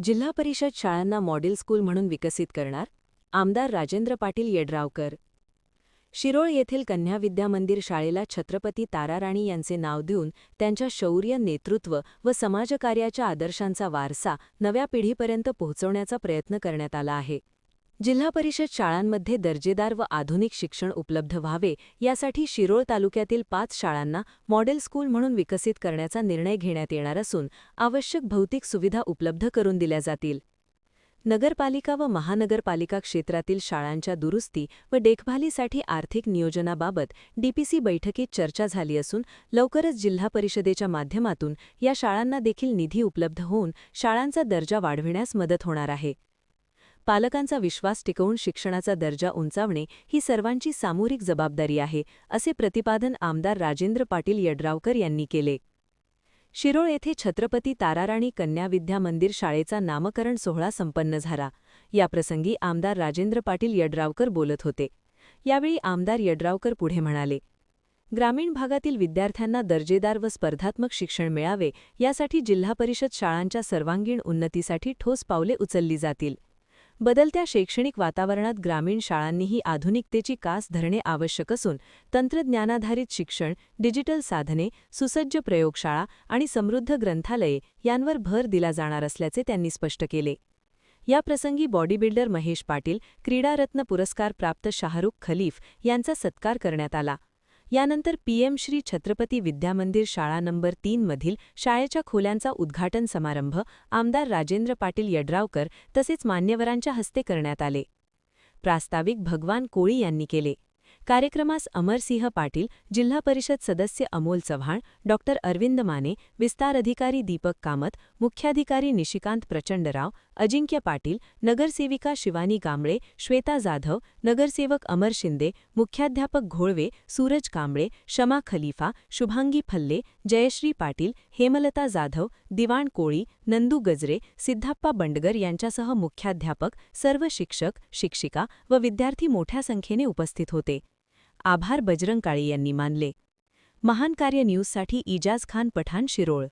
जिल्हा परिषद शाळांना मॉडेल स्कूल म्हणून विकसित करणार आमदार राजेंद्र पाटील यड्रावकर. शिरोळ येथील कन्या विद्या मंदिर शाळेला छत्रपती ताराराणी यांचे नाव देऊन त्यांच्या शौर्य, नेतृत्व व समाजकार्याच्या आदर्शांचा वारसा नव्या पिढीपर्यंत पोहोचवण्याचा प्रयत्न करण्यात आला आहे. जिल्हा परिषद शाळांमध्ये दर्जेदार व आधुनिक शिक्षण उपलब्ध व्हावे यासाठी शिरोळ तालुक्यातील 5 शाळांना मॉडेल स्कूल म्हणून विकसित करण्याचा निर्णय घेण्यात येणार असून आवश्यक भौतिक सुविधा उपलब्ध करून दिल्या जातील. नगरपालिका व महानगरपालिका क्षेत्रातील शाळांच्या दुरुस्ती व देखभालीसाठी आर्थिक नियोजनाबाबत डीपीसी बैठकीत चर्चा झाली असून लवकरच जिल्हा परिषदेच्या माध्यमातून या शाळांना देखील निधी उपलब्ध होऊन शाळांचा दर्जा वाढविण्यास मदत होणार आहे. पालकांचा विश्वास टिकवून शिक्षणाचा दर्जा उंचावणे ही सर्वांची सामूहिक जबाबदारी आहे, असे प्रतिपादन आमदार राजेंद्र पाटील यड्रावकर यांनी केले. शिरोळ येथे छत्रपती ताराराणी कन्या विद्या मंदिर शाळेचा नामकरण सोहळा संपन्न झाला. याप्रसंगी आमदार राजेंद्र पाटील यड्रावकर बोलत होते. यावेळी आमदार यड्रावकर पुढे म्हणाले, ग्रामीण भागातील विद्यार्थ्यांना दर्जेदार व स्पर्धात्मक शिक्षण मिळावे यासाठी जिल्हा परिषद शाळांच्या सर्वांगीण उन्नतीसाठी ठोस पावले उचलली जातील. बदलत्या शैक्षणिक वातावरणात ग्रामीण शाळांनीही आधुनिकतेची कास धरणे आवश्यक असून तंत्रज्ञानाधारित शिक्षण, डिजिटल साधने, सुसज्ज प्रयोगशाळा आणि समृद्ध ग्रंथालये यांवर भर दिला जाणार असल्याचे त्यांनी स्पष्ट केले. याप्रसंगी बॉडी बिल्डर महेश पाटील, क्रीडारत्न पुरस्कार प्राप्त शाहरुख खलीफ यांचा सत्कार करण्यात आला. यानंतर पीएम श्री छत्रपती विद्यामंदिर शाळा नंबर 3 मधील शाळेच्या खोल्यांचा उद्घाटन समारंभ आमदार राजेंद्र पाटील यड्रावकर तसेच मान्यवरांच्या हस्ते करण्यात आले. प्रास्ताविक भगवान कोळी यांनी केले. कार्यक्रमास अमरसिंह पाटील, जिल्हा परिषद सदस्य अमोल चव्हाण, डॉ. अरविंद माने, विस्तार अधिकारी दीपक कामत, मुख्याधिकारी निशिकांत प्रचंडराव, अजिंक्य पाटील, नगरसेविका शिवानी कांबळे, श्वेता जाधव, नगरसेवक अमर शिंदे, मुख्याध्यापक घोळवे, सूरज कांबळे, शमा खलीफा, शुभांगी फल्ले, जयश्री पाटील, हेमलता जाधव, दिवाण कोळी, नंदू गजरे, सिद्धाप्पा बंडगर यांच्यासह मुख्याध्यापक, सर्व शिक्षक, शिक्षिका व विद्यार्थी मोठ्या संख्येने उपस्थित होते. आभार बजरंग काळे यांनी मानले. महान कार्य न्यूजसाठी इजाज खान पठाण, शिरोळ.